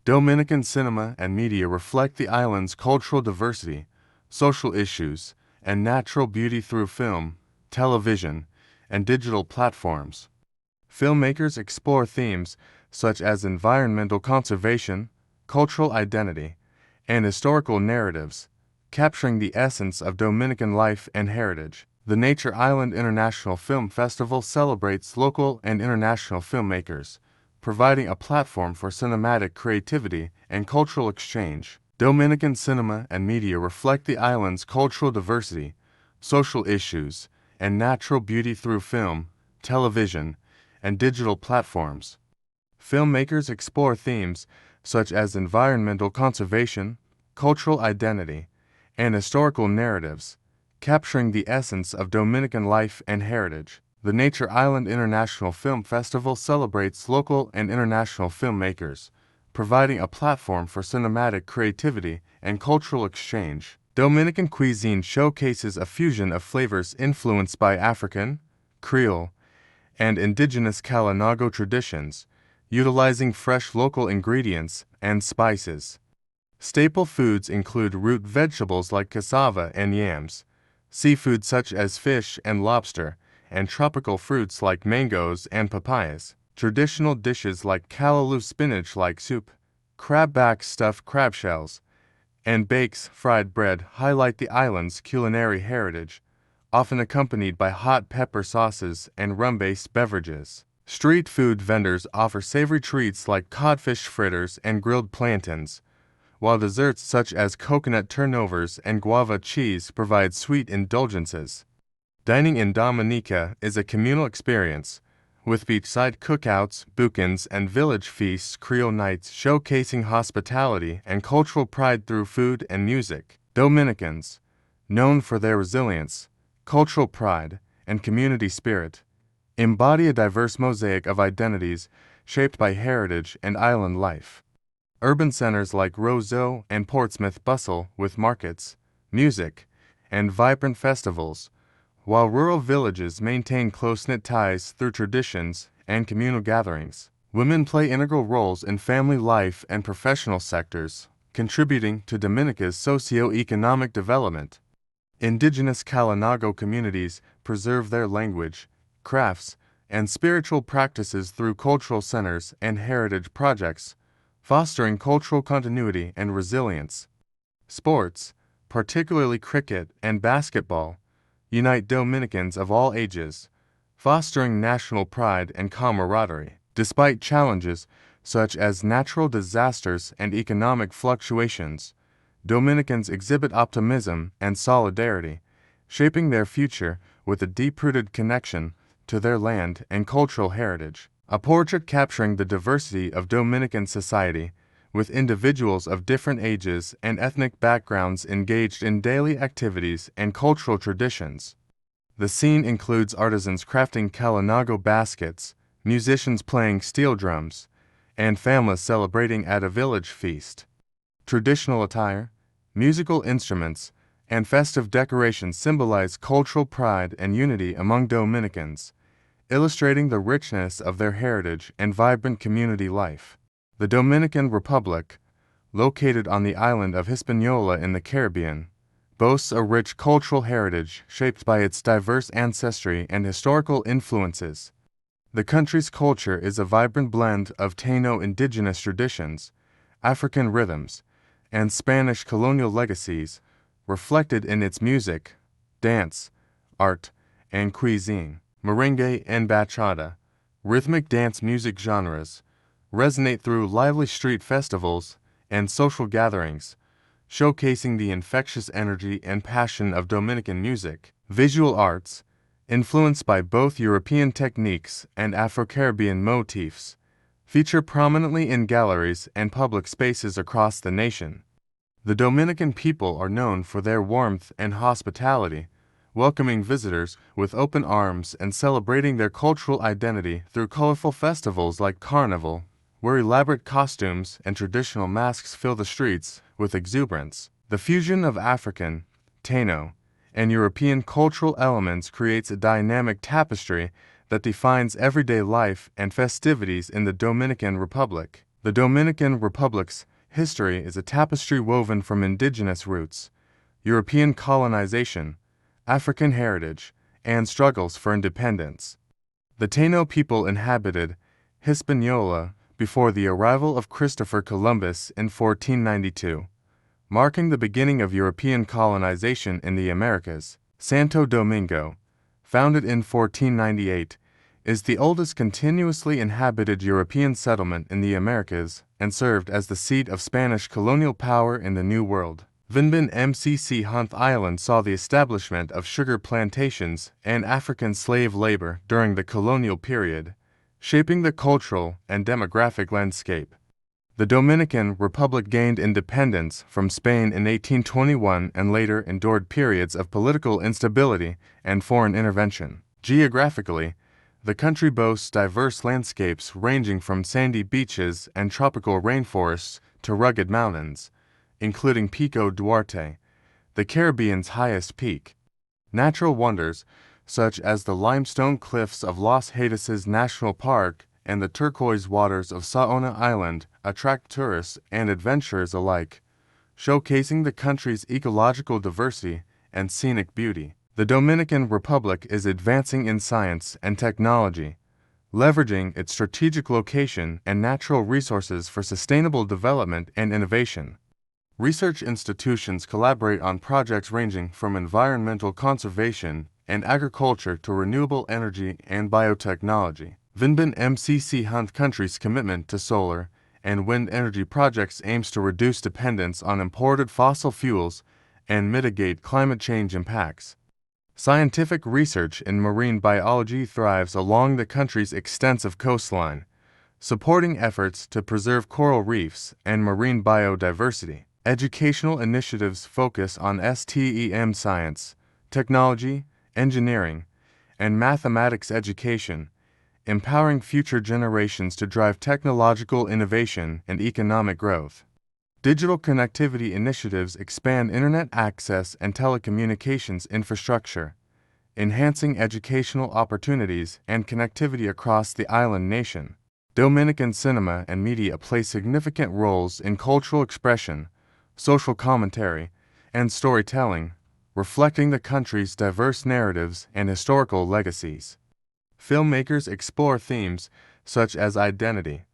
Dominican cinema and media reflect the island's cultural diversity, social issues, and natural beauty through film, television, and digital platforms. Filmmakers explore themes such as environmental conservation, cultural identity, and historical narratives, capturing the essence of Dominican life and heritage. The Nature Island International Film Festival celebrates local and international filmmakers, providing a platform for cinematic creativity and cultural exchange. Dominican cinema and media reflect the island's cultural diversity, social issues, and natural beauty through film, television, and digital platforms. Filmmakers explore themes such as environmental conservation, cultural identity, and historical narratives, capturing the essence of Dominican life and heritage. The Nature Island International Film Festival celebrates local and international filmmakers, providing a platform for cinematic creativity and cultural exchange. Dominican cuisine showcases a fusion of flavors influenced by African, Creole, and indigenous Kalinago traditions, utilizing fresh local ingredients and spices. Staple foods include root vegetables like cassava and yams, seafood such as fish and lobster, and tropical fruits like mangoes and papayas. Traditional dishes like callaloo spinach-like soup, crabback stuffed crab shells, and bakes fried bread highlight the island's culinary heritage, often accompanied by hot pepper sauces and rum-based beverages. Street food vendors offer savory treats like codfish fritters and grilled plantains, while desserts such as coconut turnovers and guava cheese provide sweet indulgences. Dining in Dominica is a communal experience, with beachside cookouts, bouquins, and village feasts, Creole nights showcasing hospitality and cultural pride through food and music. Dominicans, known for their resilience, cultural pride, and community spirit, embody a diverse mosaic of identities shaped by heritage and island life. Urban centers like Roseau and Portsmouth bustle with markets, music, and vibrant festivals, while rural villages maintain close-knit ties through traditions and communal gatherings. Women play integral roles in family life and professional sectors, contributing to Dominica's socio-economic development. Indigenous Kalinago communities preserve their language, crafts, and spiritual practices through cultural centers and heritage projects, fostering cultural continuity and resilience. Sports, particularly cricket and basketball, unite Dominicans of all ages, fostering national pride and camaraderie. Despite challenges such as natural disasters and economic fluctuations, Dominicans exhibit optimism and solidarity, shaping their future with a deep-rooted connection to their land and cultural heritage. A portrait capturing the diversity of Dominican society, with individuals of different ages and ethnic backgrounds engaged in daily activities and cultural traditions. The scene includes artisans crafting Kalinago baskets, musicians playing steel drums, and families celebrating at a village feast. Traditional attire, musical instruments, and festive decorations symbolize cultural pride and unity among Dominicans, illustrating the richness of their heritage and vibrant community life. The Dominican Republic, located on the island of Hispaniola in the Caribbean, boasts a rich cultural heritage shaped by its diverse ancestry and historical influences. The country's culture is a vibrant blend of Taino indigenous traditions, African rhythms, and Spanish colonial legacies, reflected in its music, dance, art, and cuisine. Merengue and bachata, rhythmic dance music genres, resonate through lively street festivals and social gatherings, showcasing the infectious energy and passion of Dominican music. Visual arts, influenced by both European techniques and Afro-Caribbean motifs, feature prominently in galleries and public spaces across the nation. The Dominican people are known for their warmth and hospitality, welcoming visitors with open arms and celebrating their cultural identity through colorful festivals like Carnival, where elaborate costumes and traditional masks fill the streets with exuberance. The fusion of African, Taino, and European cultural elements creates a dynamic tapestry that defines everyday life and festivities in the Dominican Republic. The Dominican Republic's history is a tapestry woven from indigenous roots, European colonization, African heritage, and struggles for independence. The Taino people inhabited Hispaniola before the arrival of Christopher Columbus in 1492, marking the beginning of European colonization in the Americas. Santo Domingo, founded in 1498, is the oldest continuously inhabited European settlement in the Americas and served as the seat of Spanish colonial power in the New World. Vinbin MCC Hunt Island saw the establishment of sugar plantations and African slave labor during the colonial period, shaping the cultural and demographic landscape. The Dominican Republic gained independence from Spain in 1821 and later endured periods of political instability and foreign intervention. Geographically, the country boasts diverse landscapes ranging from sandy beaches and tropical rainforests to rugged mountains, including Pico Duarte, the Caribbean's highest peak. Natural wonders, such as the limestone cliffs of Los Haitises National Park and the turquoise waters of Saona Island, attract tourists and adventurers alike, showcasing the country's ecological diversity and scenic beauty. The Dominican Republic is advancing in science and technology, leveraging its strategic location and natural resources for sustainable development and innovation. Research institutions collaborate on projects ranging from environmental conservation and agriculture to renewable energy and biotechnology. Vinbin MCC Hunt country's commitment to solar and wind energy projects aims to reduce dependence on imported fossil fuels and mitigate climate change impacts. Scientific research in marine biology thrives along the country's extensive coastline, supporting efforts to preserve coral reefs and marine biodiversity. Educational initiatives focus on STEM science, technology, engineering, and mathematics education, empowering future generations to drive technological innovation and economic growth. Digital connectivity initiatives expand internet access and telecommunications infrastructure, enhancing educational opportunities and connectivity across the island nation. Dominican cinema and media play significant roles in cultural expression, social commentary, and storytelling, reflecting the country's diverse narratives and historical legacies. Filmmakers explore themes such as identity,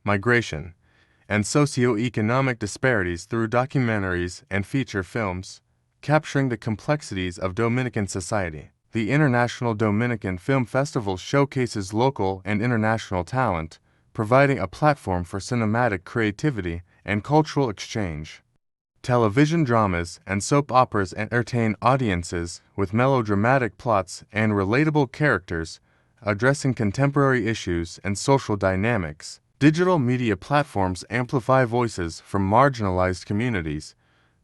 migration, and socio-economic disparities through documentaries and feature films, capturing the complexities of Dominican society. The International Dominican Film Festival showcases local and international talent, providing a platform for cinematic creativity and cultural exchange. Television dramas and soap operas entertain audiences with melodramatic plots and relatable characters, addressing contemporary issues and social dynamics. Digital media platforms amplify voices from marginalized communities,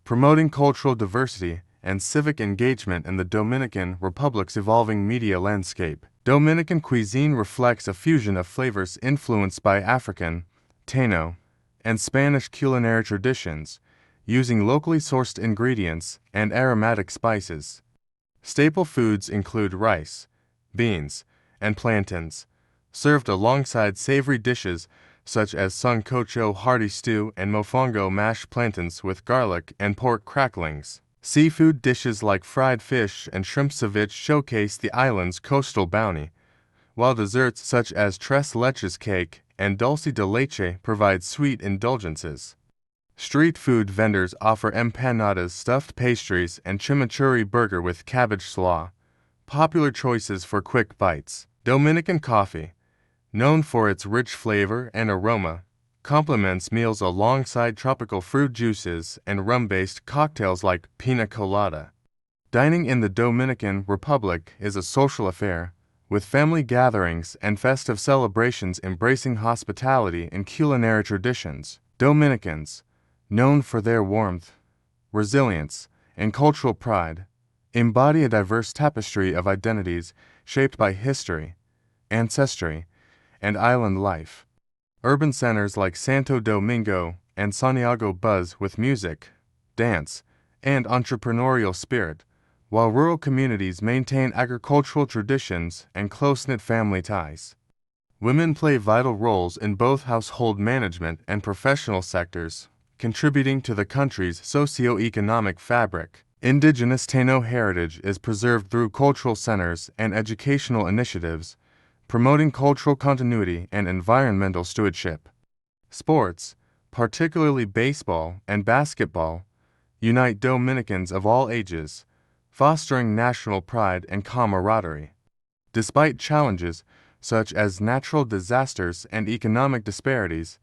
promoting cultural diversity and civic engagement in the Dominican Republic's evolving media landscape. Dominican cuisine reflects a fusion of flavors influenced by African, Taino, and Spanish culinary traditions, using locally sourced ingredients and aromatic spices. Staple foods include rice, beans, and plantains, served alongside savory dishes such as sancocho hearty stew and mofongo mashed plantains with garlic and pork cracklings. Seafood dishes like fried fish and shrimp ceviche showcase the island's coastal bounty, while desserts such as tres leches cake and dulce de leche provide sweet indulgences. Street food vendors offer empanadas, stuffed pastries, and chimichurri burger with cabbage slaw, popular choices for quick bites. Dominican coffee, known for its rich flavor and aroma, complements meals alongside tropical fruit juices and rum-based cocktails like pina colada. Dining in the Dominican Republic is a social affair, with family gatherings and festive celebrations embracing hospitality and culinary traditions. Dominicans, known for their warmth, resilience, and cultural pride, embody a diverse tapestry of identities shaped by history, ancestry, and island life. Urban centers like Santo Domingo and Santiago buzz with music, dance, and entrepreneurial spirit, while rural communities maintain agricultural traditions and close-knit family ties. Women play vital roles in both household management and professional sectors, contributing to the country's socio-economic fabric. Indigenous Taino heritage is preserved through cultural centers and educational initiatives, promoting cultural continuity and environmental stewardship. Sports, particularly baseball and basketball, unite Dominicans of all ages, fostering national pride and camaraderie. Despite challenges such as natural disasters and economic disparities,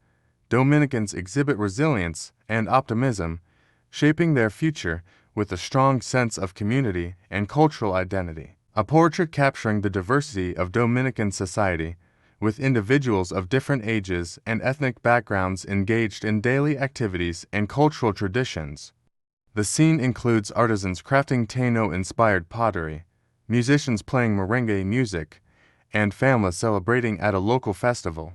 Dominicans exhibit resilience and optimism, shaping their future with a strong sense of community and cultural identity. A portrait capturing the diversity of Dominican society, with individuals of different ages and ethnic backgrounds engaged in daily activities and cultural traditions. The scene includes artisans crafting Taino-inspired pottery, musicians playing merengue music, and families celebrating at a local festival.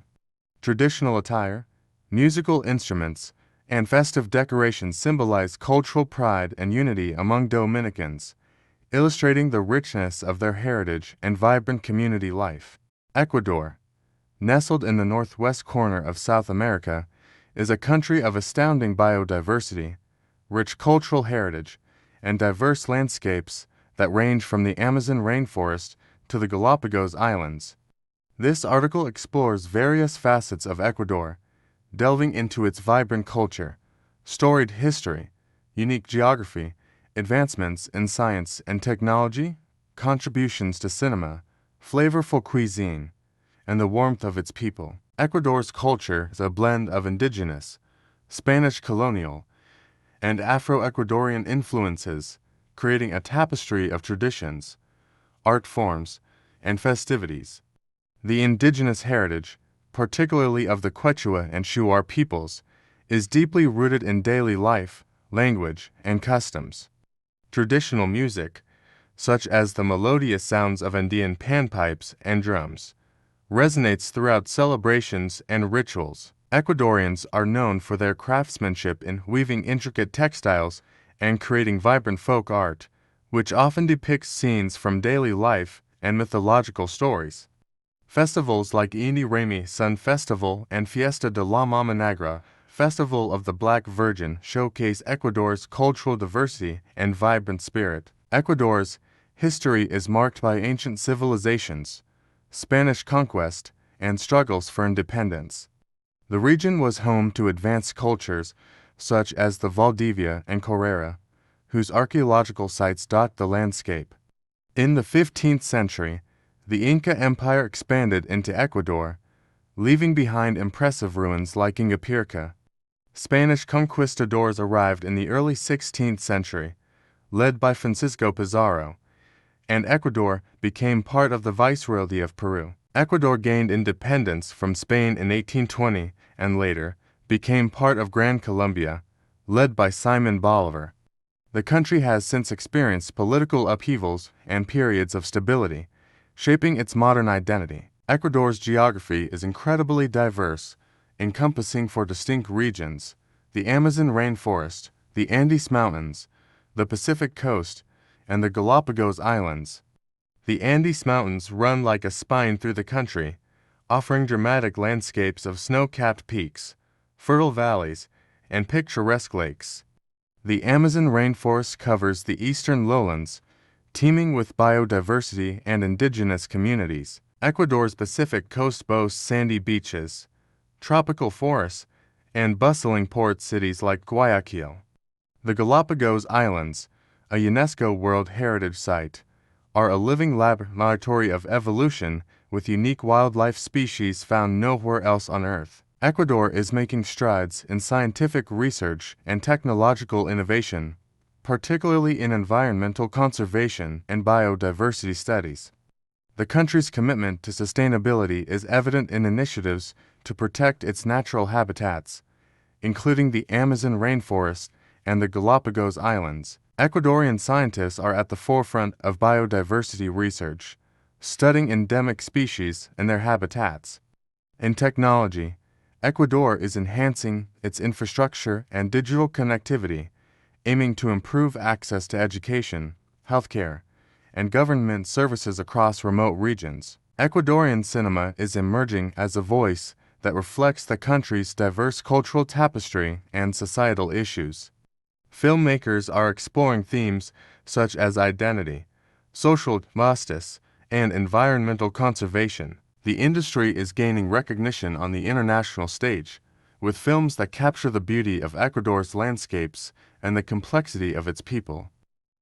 Traditional attire, musical instruments, and festive decorations symbolize cultural pride and unity among Dominicans, illustrating the richness of their heritage and vibrant community life. Ecuador, nestled in the northwest corner of South America, is a country of astounding biodiversity, rich cultural heritage, and diverse landscapes that range from the Amazon rainforest to the Galapagos Islands. This article explores various facets of Ecuador, delving into its vibrant culture, storied history, unique geography, advancements in science and technology, contributions to cinema, flavorful cuisine, and the warmth of its people. Ecuador's culture is a blend of indigenous, Spanish colonial, and Afro-Ecuadorian influences, creating a tapestry of traditions, art forms, and festivities. The indigenous heritage, particularly of the Quechua and Shuar peoples, is deeply rooted in daily life, language, and customs. Traditional music, such as the melodious sounds of Andean panpipes and drums, resonates throughout celebrations and rituals. Ecuadorians are known for their craftsmanship in weaving intricate textiles and creating vibrant folk art, which often depicts scenes from daily life and mythological stories. Festivals like Inti Raymi Sun Festival and Fiesta de la Mama Negra, Festival of the Black Virgin, showcase Ecuador's cultural diversity and vibrant spirit. Ecuador's history is marked by ancient civilizations, Spanish conquest, and struggles for independence. The region was home to advanced cultures such as the Valdivia and Carrera, whose archaeological sites dot the landscape. In the 15th century, the Inca Empire expanded into Ecuador, leaving behind impressive ruins like Ingapirca. Spanish conquistadors arrived in the early 16th century, led by Francisco Pizarro, and Ecuador became part of the Viceroyalty of Peru. Ecuador gained independence from Spain in 1820 and later became part of Gran Colombia, led by Simon Bolivar. The country has since experienced political upheavals and periods of stability, shaping its modern identity. Ecuador's geography is incredibly diverse, encompassing four distinct regions: the Amazon rainforest, the Andes Mountains, the Pacific coast, and the Galapagos Islands. The Andes Mountains run like a spine through the country, offering dramatic landscapes of snow-capped peaks, fertile valleys, and picturesque lakes. The Amazon rainforest covers the eastern lowlands, teeming with biodiversity and indigenous communities. Ecuador's Pacific coast boasts sandy beaches, tropical forests, and bustling port cities like Guayaquil. The Galapagos Islands, a UNESCO World Heritage Site, are a living laboratory of evolution with unique wildlife species found nowhere else on Earth. Ecuador is making strides in scientific research and technological innovation, particularly in environmental conservation and biodiversity studies. The country's commitment to sustainability is evident in initiatives to protect its natural habitats, including the Amazon rainforest and the Galapagos Islands. Ecuadorian scientists are at the forefront of biodiversity research, studying endemic species and their habitats. In technology, Ecuador is enhancing its infrastructure and digital connectivity, aiming to improve access to education, healthcare, and government services across remote regions. Ecuadorian cinema is emerging as a voice that reflects the country's diverse cultural tapestry and societal issues. Filmmakers are exploring themes such as identity, social justice, and environmental conservation. The industry is gaining recognition on the international stage, with films that capture the beauty of Ecuador's landscapes and the complexity of its people.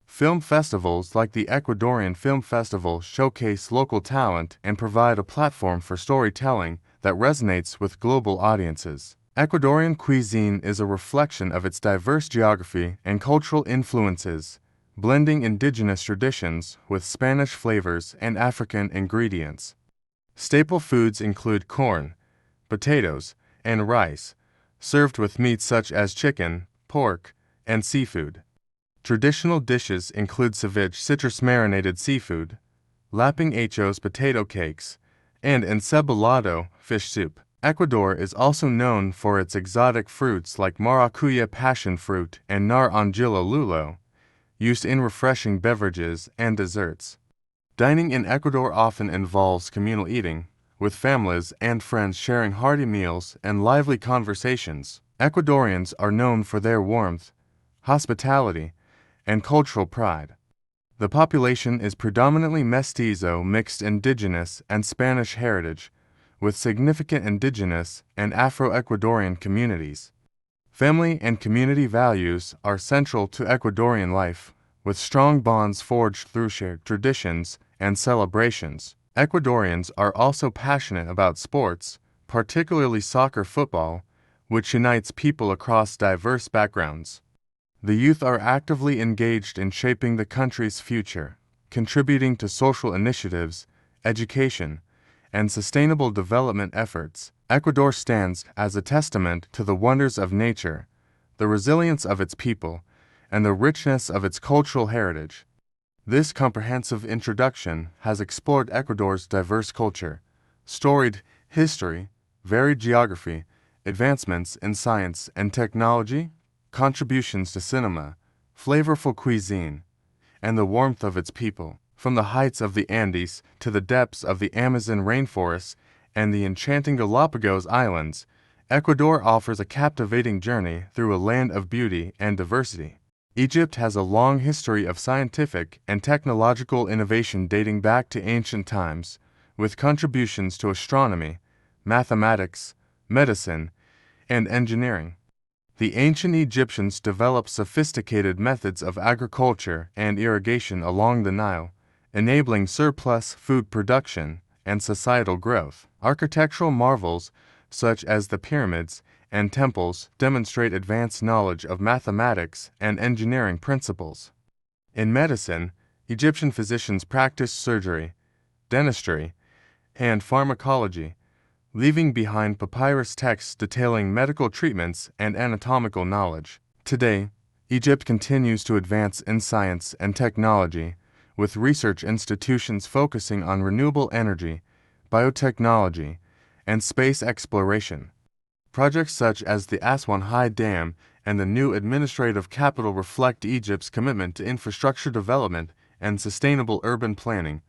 Film festivals like the Ecuadorian Film Festival showcase local talent and provide a platform for storytelling that resonates with global audiences. Ecuadorian cuisine is a reflection of its diverse geography and cultural influences, blending indigenous traditions with Spanish flavors and African ingredients. Staple foods include corn, potatoes, and rice, served with meats such as chicken, pork, and seafood. Traditional dishes include ceviche citrus-marinated seafood, laping hechos potato cakes, and encebolado fish soup. Ecuador is also known for its exotic fruits like maracuya passion fruit and naranjilla lulo, used in refreshing beverages and desserts. Dining in Ecuador often involves communal eating, with families and friends sharing hearty meals and lively conversations. Ecuadorians are known for their warmth, hospitality, and cultural pride. The population is predominantly mestizo mixed indigenous and Spanish heritage, with significant indigenous and Afro-Ecuadorian communities. Family and community values are central to Ecuadorian life, with strong bonds forged through shared traditions and celebrations. Ecuadorians are also passionate about sports, particularly soccer football, which unites people across diverse backgrounds. The youth are actively engaged in shaping the country's future, contributing to social initiatives, education, and sustainable development efforts. Ecuador stands as a testament to the wonders of nature, the resilience of its people, and the richness of its cultural heritage. This comprehensive introduction has explored Ecuador's diverse culture, storied history, varied geography, advancements in science and technology, contributions to cinema, flavorful cuisine, and the warmth of its people. From the heights of the Andes to the depths of the Amazon rainforests and the enchanting Galapagos Islands, Ecuador offers a captivating journey through a land of beauty and diversity. Egypt has a long history of scientific and technological innovation dating back to ancient times, with contributions to astronomy, mathematics, medicine, and engineering. The ancient Egyptians developed sophisticated methods of agriculture and irrigation along the Nile, enabling surplus food production and societal growth. Architectural marvels, such as the pyramids and temples, demonstrate advanced knowledge of mathematics and engineering principles. In medicine, Egyptian physicians practiced surgery, dentistry, and pharmacology, leaving behind papyrus texts detailing medical treatments and anatomical knowledge. Today, Egypt continues to advance in science and technology, with research institutions focusing on renewable energy, biotechnology, and space exploration. Projects such as the Aswan High Dam and the new administrative capital reflect Egypt's commitment to infrastructure development and sustainable urban planning,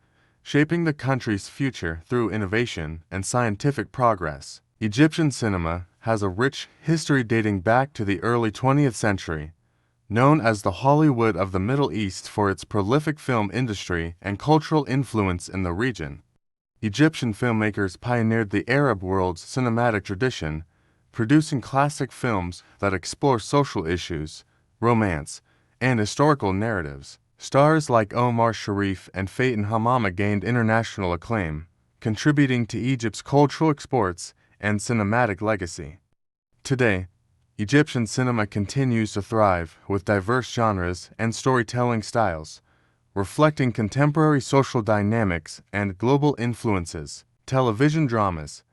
shaping the country's future through innovation and scientific progress. Egyptian cinema has a rich history dating back to the early 20th century, known as the Hollywood of the Middle East for its prolific film industry and cultural influence in the region. Egyptian filmmakers pioneered the Arab world's cinematic tradition, producing classic films that explore social issues, romance, and historical narratives. Stars like Omar Sharif and Fatin Hamama gained international acclaim, contributing to Egypt's cultural exports and cinematic legacy. Today, Egyptian cinema continues to thrive with diverse genres and storytelling styles, reflecting contemporary social dynamics and global influences. Television dramas,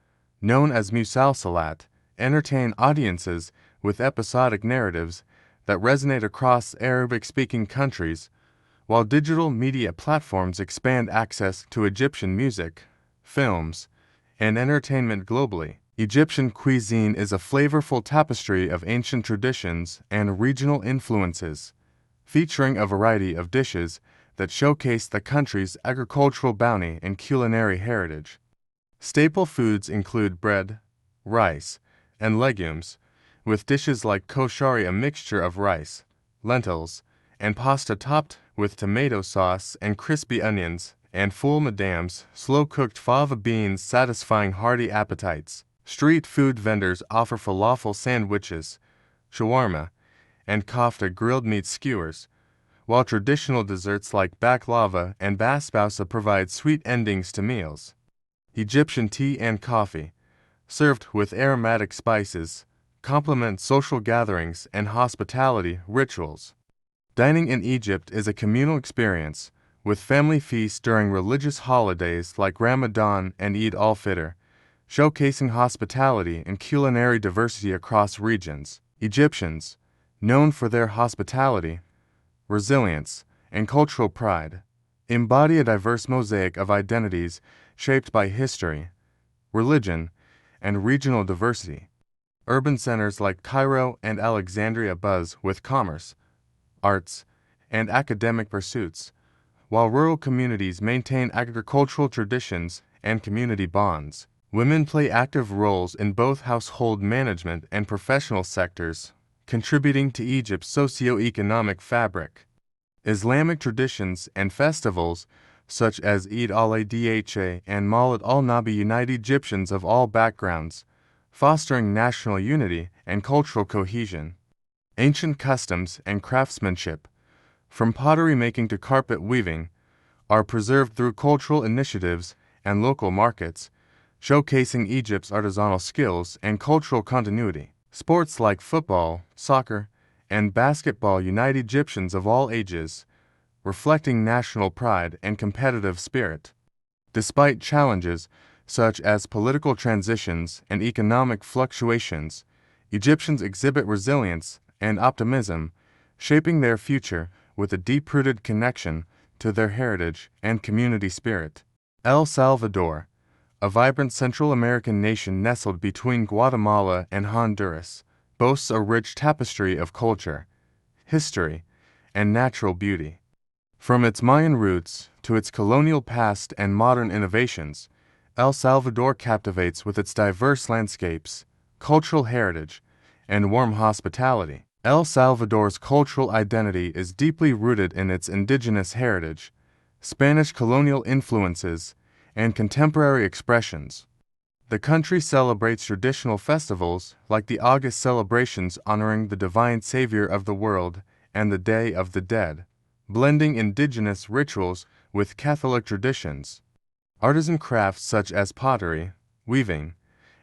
known as musalsalat, entertain audiences with episodic narratives that resonate across Arabic-speaking countries, while digital media platforms expand access to Egyptian music, films, and entertainment globally. Egyptian cuisine is a flavorful tapestry of ancient traditions and regional influences, featuring a variety of dishes that showcase the country's agricultural bounty and culinary heritage. Staple foods include bread, rice, and legumes, with dishes like koshari, a mixture of rice, lentils, and pasta topped with tomato sauce and crispy onions, and full madams, slow-cooked fava beans satisfying hearty appetites. Street food vendors offer falafel sandwiches, shawarma, and kofta grilled meat skewers, while traditional desserts like baklava and basbousa provide sweet endings to meals. Egyptian tea and coffee, served with aromatic spices, complement social gatherings and hospitality rituals. Dining in Egypt is a communal experience, with family feasts during religious holidays like Ramadan and Eid al-Fitr, showcasing hospitality and culinary diversity across regions. Egyptians, known for their hospitality, resilience, and cultural pride, embody a diverse mosaic of identities shaped by history, religion, and regional diversity. Urban centers like Cairo and Alexandria buzz with commerce, arts, and academic pursuits, while rural communities maintain agricultural traditions and community bonds. Women play active roles in both household management and professional sectors, contributing to Egypt's socio-economic fabric. Islamic traditions and festivals, such as Eid al-Adha and Mawlid al-Nabi, unite Egyptians of all backgrounds, fostering national unity and cultural cohesion. Ancient customs and craftsmanship, from pottery making to carpet weaving, are preserved through cultural initiatives and local markets, showcasing Egypt's artisanal skills and cultural continuity. Sports like football, soccer, and basketball unite Egyptians of all ages, reflecting national pride and competitive spirit. Despite challenges such as political transitions and economic fluctuations, Egyptians exhibit resilience and optimism, shaping their future with a deep-rooted connection to their heritage and community spirit. El Salvador, a vibrant Central American nation nestled between Guatemala and Honduras, boasts a rich tapestry of culture, history, and natural beauty. From its Mayan roots to its colonial past and modern innovations, El Salvador captivates with its diverse landscapes, cultural heritage, and warm hospitality. El Salvador's cultural identity is deeply rooted in its indigenous heritage, Spanish colonial influences, and contemporary expressions. The country celebrates traditional festivals like the August celebrations honoring the divine savior of the world and the Day of the Dead, blending indigenous rituals with Catholic traditions. Artisan crafts such as pottery, weaving,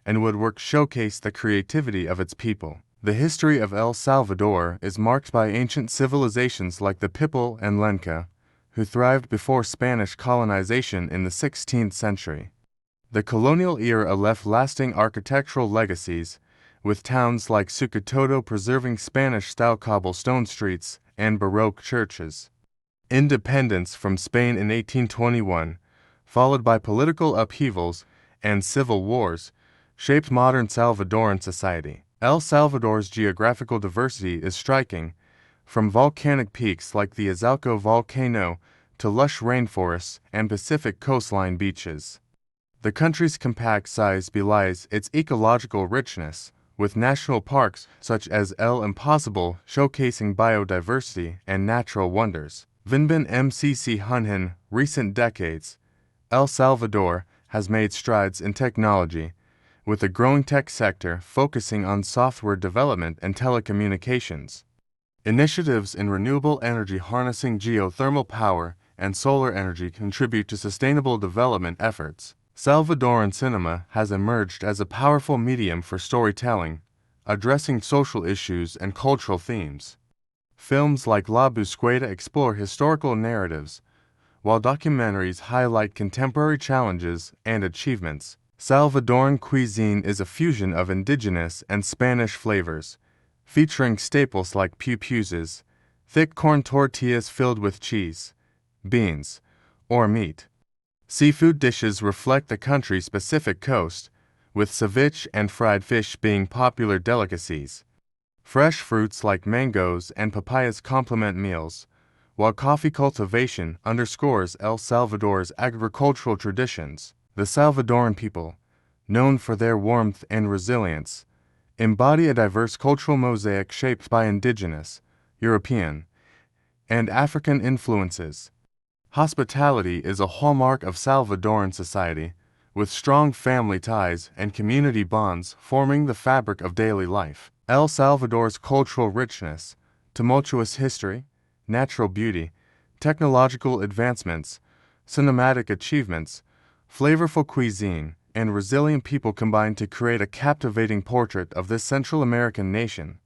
and woodwork showcase the creativity of its people. The history of El Salvador is marked by ancient civilizations like the Pipil and Lenca, who thrived before Spanish colonization in the 16th century. The colonial era left lasting architectural legacies, with towns like Sucatoto preserving Spanish-style cobblestone streets and Baroque churches. Independence from Spain in 1821, followed by political upheavals and civil wars, shaped modern Salvadoran society. El Salvador's geographical diversity is striking, from volcanic peaks like the Izalco volcano to lush rainforests and Pacific coastline beaches. The country's compact size belies its ecological richness, with national parks such as El Impossible showcasing biodiversity and natural wonders. Vinbin MCC Hunhin, recent decades, El Salvador has made strides in technology, with a growing tech sector focusing on software development and telecommunications. Initiatives in renewable energy harnessing geothermal power and solar energy contribute to sustainable development efforts. Salvadoran cinema has emerged as a powerful medium for storytelling, addressing social issues and cultural themes. Films like La Busqueta explore historical narratives, while documentaries highlight contemporary challenges and achievements. Salvadoran cuisine is a fusion of indigenous and Spanish flavors, featuring staples like pupusas, thick corn tortillas filled with cheese, beans, or meat. Seafood dishes reflect the country's Pacific coast, with ceviche and fried fish being popular delicacies. Fresh fruits like mangoes and papayas complement meals, while coffee cultivation underscores El Salvador's agricultural traditions. The Salvadoran people, known for their warmth and resilience, embody a diverse cultural mosaic shaped by indigenous, European, and African influences. Hospitality is a hallmark of Salvadoran society, with strong family ties and community bonds forming the fabric of daily life. El Salvador's cultural richness, tumultuous history, natural beauty, technological advancements, cinematic achievements, flavorful cuisine, and resilient people combine to create a captivating portrait of this Central American nation.